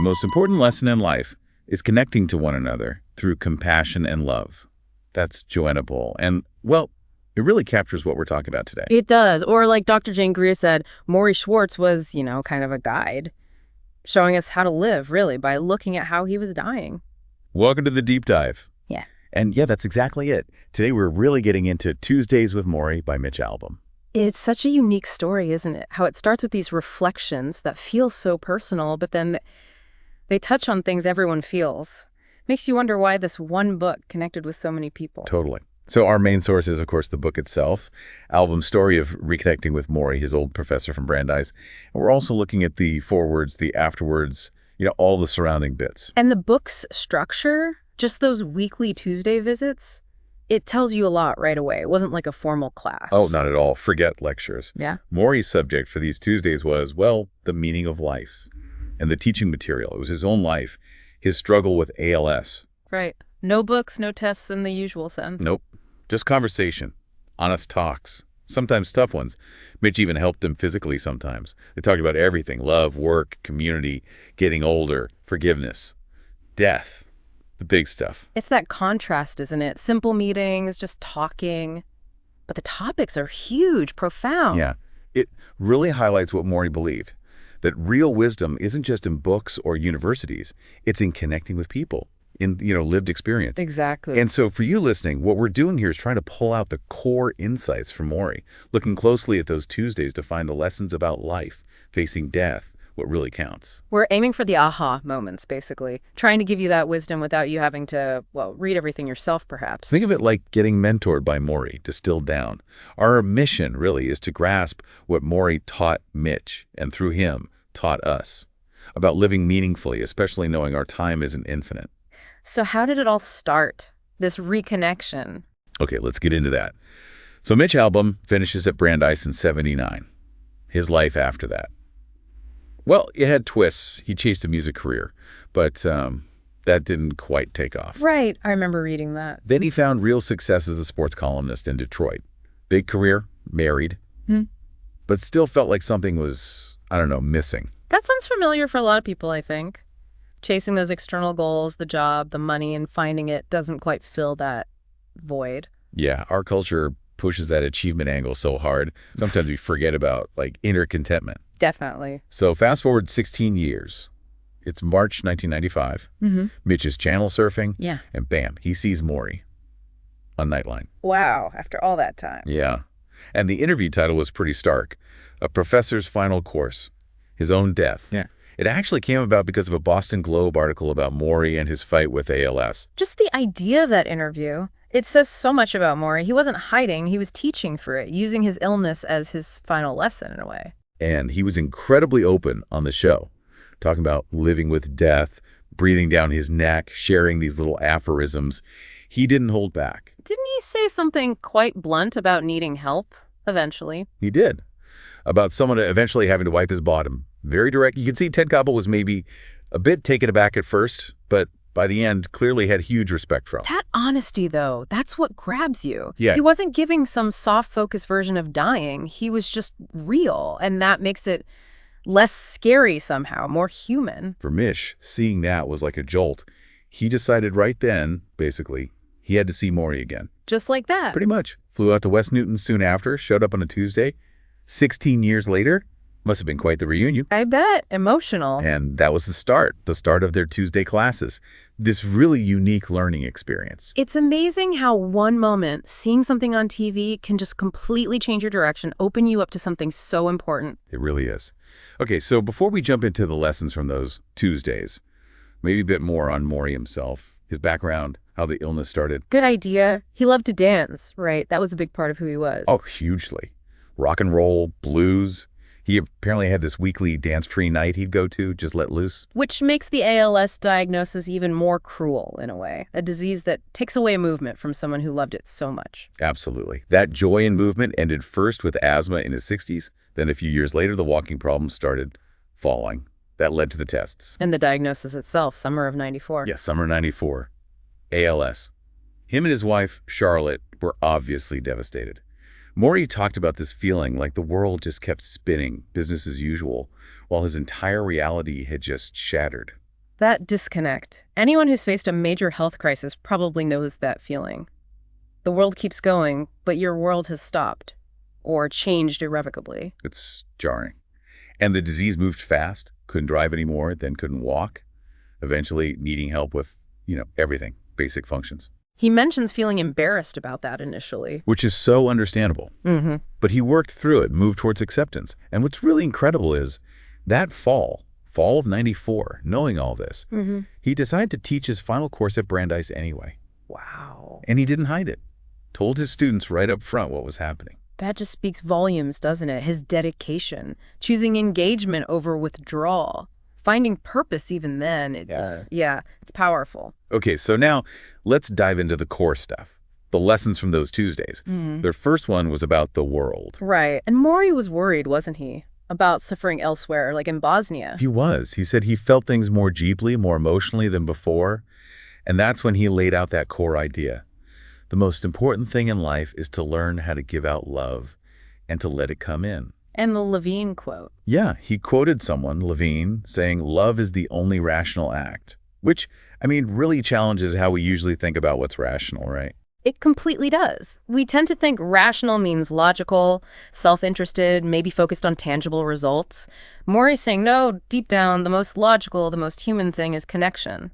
most important lesson in life is connecting to one another through compassion and love. That's Joanna Bull. And, well, it really captures what we're talking about today. It does. Or like Dr. Jane Greer said, Morrie Schwartz was, kind of a guide, showing us how to live, really, by looking at how he was dying. Welcome to the Deep Dive. Yeah. And yeah, that's exactly it. Today we're really getting into Tuesdays with Morrie by Mitch Albom. It's such a unique story, isn't it? How it starts with these reflections that feel so personal, but then they touch on things everyone feels. Makes you wonder why this one book connected with so many people. Totally. So our main source is, of course, the book itself, Albom's story of reconnecting with Morrie, his old professor from Brandeis. And we're also looking at the forewords, the afterwards, all the surrounding bits. And the book's structure, just those weekly Tuesday visits, it tells you a lot right away. It wasn't like a formal class. Oh, not at all. Forget lectures. Yeah. Morrie's subject for these Tuesdays was, well, the meaning of life and the teaching material. It was his own life, his struggle with ALS. Right. No books, no tests in the usual sense. Nope. Just conversation, honest talks, sometimes tough ones. Mitch even helped him physically sometimes. They talked about everything: love, work, community, getting older, forgiveness, death, the big stuff. It's that contrast, isn't it? Simple meetings, just talking. But the topics are huge, profound. Yeah. It really highlights what Morrie believed, that real wisdom isn't just in books or universities. It's in connecting with people, in lived experience. Exactly. And so for you listening, what we're doing here is trying to pull out the core insights from Morrie, looking closely at those Tuesdays to find the lessons about life, facing death, what really counts. We're aiming for the aha moments, basically, trying to give you that wisdom without you having to, read everything yourself, perhaps. Think of it like getting mentored by Morrie, distilled down. Our mission, really, is to grasp what Morrie taught Mitch, and through him, taught us, about living meaningfully, especially knowing our time isn't infinite. So how did it all start, this reconnection? Okay, let's get into that. So Mitch Albom finishes at Brandeis in '79. His life after that. Well, it had twists. He chased a music career, but that didn't quite take off. Right, I remember reading that. Then he found real success as a sports columnist in Detroit. Big career, married, but still felt like something was, missing. That sounds familiar for a lot of people, I think. Chasing those external goals, the job, the money, and finding it doesn't quite fill that void. Yeah, our culture pushes that achievement angle so hard. Sometimes we forget about, inner contentment. Definitely. So fast forward 16 years. It's March 1995. Mitch is channel surfing. Yeah. And bam, he sees Morrie on Nightline. Wow, after all that time. Yeah. And the interview title was pretty stark. A Professor's Final Course. His own death. Yeah. It actually came about because of a Boston Globe article about Morrie and his fight with ALS. Just the idea of that interview, it says so much about Morrie. He wasn't hiding, he was teaching through it, using his illness as his final lesson in a way. And he was incredibly open on the show, talking about living with death, breathing down his neck, sharing these little aphorisms. He didn't hold back. Didn't he say something quite blunt about needing help eventually? He did. About someone eventually having to wipe his bottom. Very direct. You could see Ted Koppel was maybe a bit taken aback at first, but by the end, clearly had huge respect for him. That honesty, though, that's what grabs you. Yeah. He wasn't giving some soft-focused version of dying. He was just real, and that makes it less scary somehow, more human. For Mitch, seeing that was like a jolt. He decided right then, basically, he had to see Morrie again. Just like that. Pretty much. Flew out to West Newton soon after, showed up on a Tuesday. 16 years later, must have been quite the reunion. I bet. Emotional. And that was the start of their Tuesday classes. This really unique learning experience. It's amazing how one moment, seeing something on TV, can just completely change your direction, open you up to something so important. It really is. Okay, so before we jump into the lessons from those Tuesdays, maybe a bit more on Morrie himself, his background, how the illness started. Good idea. He loved to dance, right? That was a big part of who he was. Oh, hugely. Rock and roll, blues. He apparently had this weekly dance-free night he'd go to, just let loose. Which makes the ALS diagnosis even more cruel, in a way. A disease that takes away movement from someone who loved it so much. Absolutely. That joy in movement ended first with asthma in his 60s. Then a few years later, the walking problems started falling. That led to the tests. And the diagnosis itself, summer of '94. Yeah, summer '94. ALS. Him and his wife, Charlotte, were obviously devastated. Morrie talked about this feeling like the world just kept spinning, business as usual, while his entire reality had just shattered. That disconnect. Anyone who's faced a major health crisis probably knows that feeling. The world keeps going, but your world has stopped or changed irrevocably. It's jarring. And the disease moved fast, couldn't drive anymore, then couldn't walk, eventually needing help with, everything, basic functions. He mentions feeling embarrassed about that initially. Which is so understandable. But he worked through it, moved towards acceptance. And what's really incredible is that fall of '94, knowing all this, he decided to teach his final course at Brandeis anyway. Wow. And he didn't hide it. Told his students right up front what was happening. That just speaks volumes, doesn't it? His dedication, choosing engagement over withdrawal, finding purpose even then. It's powerful. Okay, so now let's dive into the core stuff, the lessons from those Tuesdays. Their first one was about the world. Right. And Morrie was worried, wasn't he, about suffering elsewhere, like in Bosnia? He was. He said he felt things more deeply, more emotionally than before. And that's when he laid out that core idea. The most important thing in life is to learn how to give out love and to let it come in. And the Levine quote. Yeah, he quoted someone, Levine, saying love is the only rational act, which, really challenges how we usually think about what's rational, right? It completely does. We tend to think rational means logical, self-interested, maybe focused on tangible results. Morrie's saying, no, deep down, the most logical, the most human thing is connection,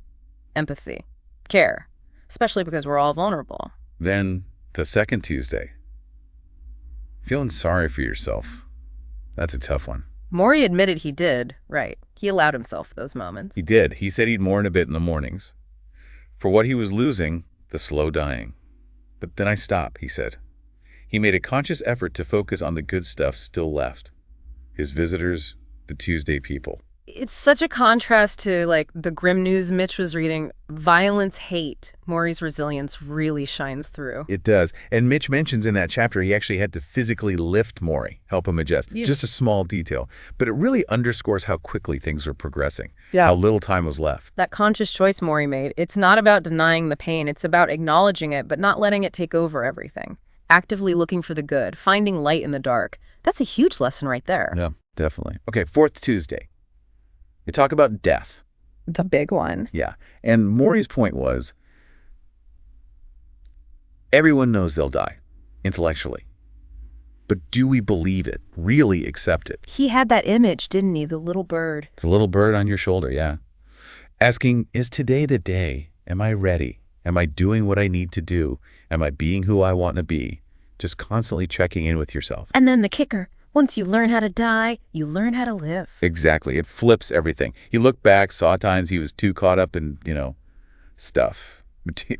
empathy, care, especially because we're all vulnerable. Then, the second Tuesday. Feeling sorry for yourself. That's a tough one. Morrie admitted he did, right. He allowed himself those moments. He did. He said he'd mourn a bit in the mornings. For what he was losing, the slow dying. But then I stop, he said. He made a conscious effort to focus on the good stuff still left. His visitors, the Tuesday people. It's such a contrast to, the grim news Mitch was reading. Violence, hate. Morrie's resilience really shines through. It does. And Mitch mentions in that chapter he actually had to physically lift Morrie, help him adjust. Yeah. Just a small detail. But it really underscores how quickly things were progressing. Yeah. How little time was left. That conscious choice Morrie made, it's not about denying the pain. It's about acknowledging it, but not letting it take over everything. Actively looking for the good, finding light in the dark. That's a huge lesson right there. Yeah, definitely. Okay, fourth Tuesday. You talk about death. The big one. Yeah. And Morrie's point was, everyone knows they'll die, intellectually. But do we believe it, really accept it? He had that image, didn't he? The little bird. The little bird on your shoulder, yeah. Asking, is today the day? Am I ready? Am I doing what I need to do? Am I being who I want to be? Just constantly checking in with yourself. And then the kicker. Once you learn how to die, you learn how to live. Exactly. It flips everything. He looked back, saw times he was too caught up in, stuff,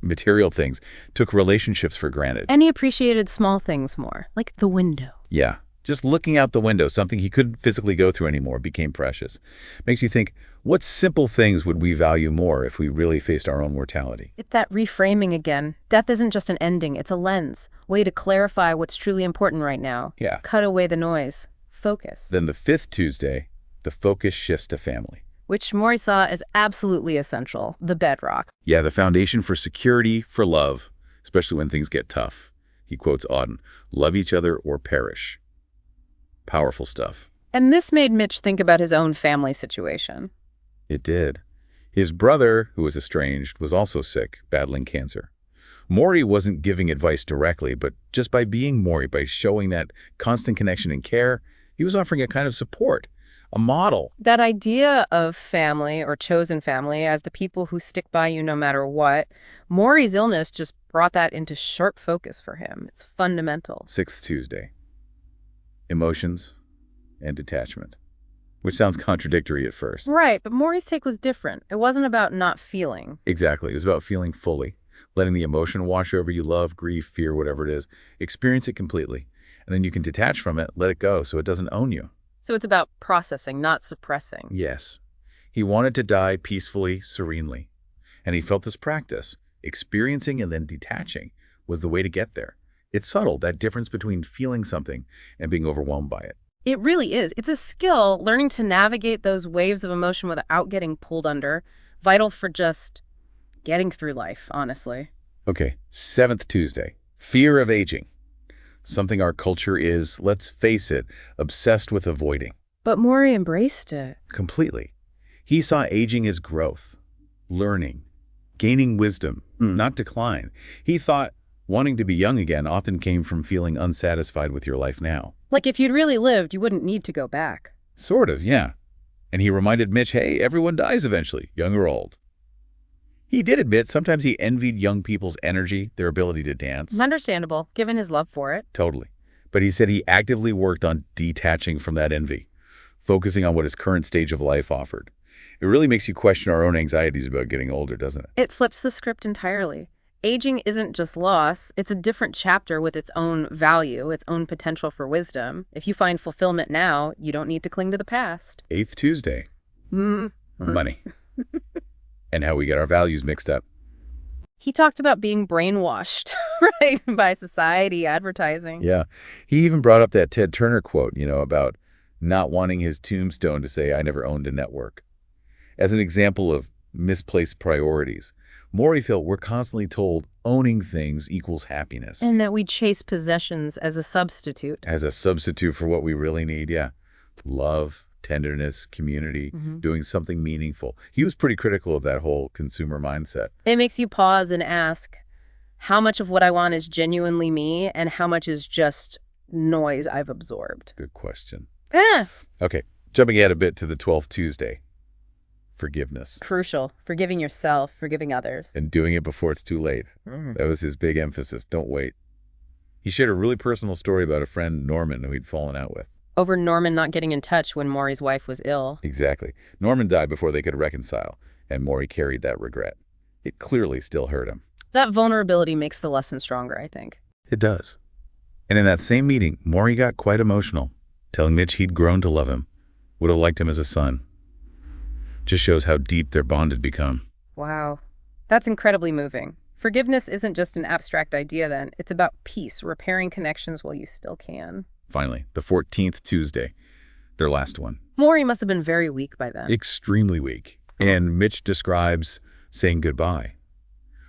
material things, took relationships for granted. And he appreciated small things more, like the window. Yeah. Just looking out the window, something he couldn't physically go through anymore, became precious. Makes you think, what simple things would we value more if we really faced our own mortality? It's that reframing again. Death isn't just an ending, it's a lens. Way to clarify what's truly important right now. Yeah. Cut away the noise. Focus. Then the fifth Tuesday, the focus shifts to family. Which Morrie saw as absolutely essential, the bedrock. Yeah, the foundation for security, for love, especially when things get tough. He quotes Auden, love each other or perish. Powerful stuff. And this made Mitch think about his own family situation. It did. His brother, who was estranged, was also sick, battling cancer. Morrie wasn't giving advice directly, but just by being Morrie, by showing that constant connection and care, he was offering a kind of support, a model. That idea of family or chosen family as the people who stick by you no matter what, Morrie's illness just brought that into sharp focus for him. It's fundamental. Sixth Tuesday. Emotions and detachment, which sounds contradictory at first. Right, but Morrie's take was different. It wasn't about not feeling. Exactly. It was about feeling fully, letting the emotion wash over you, love, grief, fear, whatever it is. Experience it completely. And then you can detach from it, let it go so it doesn't own you. So it's about processing, not suppressing. Yes. He wanted to die peacefully, serenely. And he felt this practice, experiencing and then detaching, was the way to get there. It's subtle, that difference between feeling something and being overwhelmed by it. It really is. It's a skill, learning to navigate those waves of emotion without getting pulled under, vital for just getting through life, honestly. Okay, seventh Tuesday, fear of aging. Something our culture is, let's face it, obsessed with avoiding. But Morrie embraced it. Completely. He saw aging as growth, learning, gaining wisdom, not decline. He thought wanting to be young again often came from feeling unsatisfied with your life now. Like if you'd really lived, you wouldn't need to go back. Sort of, yeah. And he reminded Mitch, hey, everyone dies eventually, young or old. He did admit sometimes he envied young people's energy, their ability to dance. Understandable, given his love for it. Totally. But he said he actively worked on detaching from that envy, focusing on what his current stage of life offered. It really makes you question our own anxieties about getting older, doesn't it? It flips the script entirely. Aging isn't just loss, it's a different chapter with its own value, its own potential for wisdom. If you find fulfillment now, you don't need to cling to the past. Eighth Tuesday. Money. And how we get our values mixed up. He talked about being brainwashed, right, by society, advertising. Yeah. He even brought up that Ted Turner quote, about not wanting his tombstone to say, I never owned a network. As an example of misplaced priorities, Morrie felt we're constantly told owning things equals happiness. And that we chase possessions as a substitute. As a substitute for what we really need, yeah. Love, tenderness, community, doing something meaningful. He was pretty critical of that whole consumer mindset. It makes you pause and ask, how much of what I want is genuinely me and how much is just noise I've absorbed? Good question. Ah, Okay, jumping ahead a bit to the 12th Tuesday. Forgiveness. crucial. Forgiving yourself, forgiving others. And doing it before it's too late. That was his big emphasis. Don't wait. He shared a really personal story about a friend, Norman, who he'd fallen out with. Over Norman not getting in touch when Morrie's wife was ill. Exactly. Norman died before they could reconcile, and Morrie carried that regret. It clearly still hurt him. That vulnerability makes the lesson stronger, I think. It does. And in that same meeting, Morrie got quite emotional, telling Mitch he'd grown to love him, would have liked him as a son. Just shows how deep their bond had become. Wow. That's incredibly moving. Forgiveness isn't just an abstract idea then. It's about peace, repairing connections while you still can. Finally, the 14th Tuesday, their last one. Morrie must have been very weak by then. Extremely weak. And Mitch describes saying goodbye.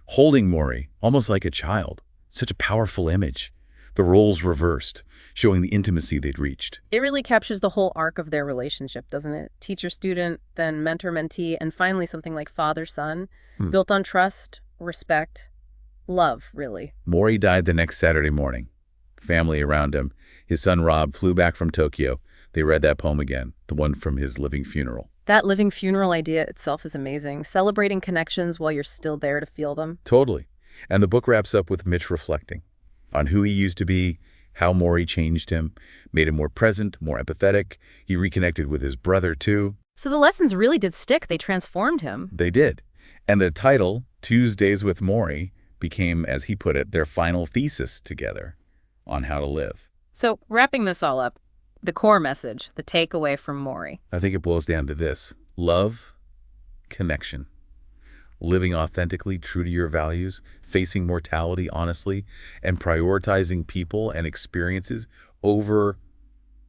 Holding Morrie, almost like a child. Such a powerful image. The roles reversed, showing the intimacy they'd reached. It really captures the whole arc of their relationship, doesn't it? Teacher-student, then mentor-mentee, and finally something like father-son, built on trust, respect, love, really. Morrie died the next Saturday morning. Family around him. His son Rob flew back from Tokyo. They read that poem again, the one from his living funeral. That living funeral idea itself is amazing. Celebrating connections while you're still there to feel them. Totally. And the book wraps up with Mitch reflecting on who he used to be, how Morrie changed him, made him more present, more empathetic. He reconnected with his brother, too. So the lessons really did stick. They transformed him. They did. And the title, Tuesdays with Morrie, became, as he put it, their final thesis together on how to live. So wrapping this all up, the core message, the takeaway from Morrie. I think it boils down to this: love, connection, living authentically true to your values, facing mortality honestly, and prioritizing people and experiences over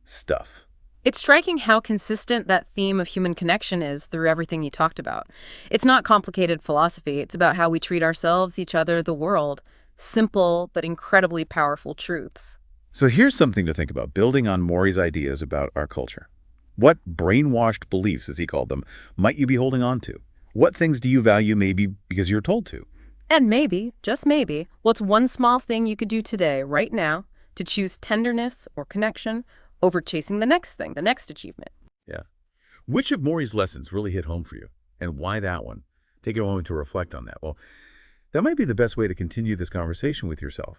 stuff. It's striking how consistent that theme of human connection is through everything you talked about. It's not complicated philosophy. It's about how we treat ourselves, each other, the world. Simple but incredibly powerful truths. So here's something to think about, building on Morrie's ideas about our culture. What brainwashed beliefs, as he called them, might you be holding on to? What things do you value maybe because you're told to? And maybe, just maybe, what's one small thing you could do today, right now, to choose tenderness or connection over chasing the next thing, the next achievement? Yeah. Which of Morrie's lessons really hit home for you? And why that one? Take a moment to reflect on that. Well, that might be the best way to continue this conversation with yourself.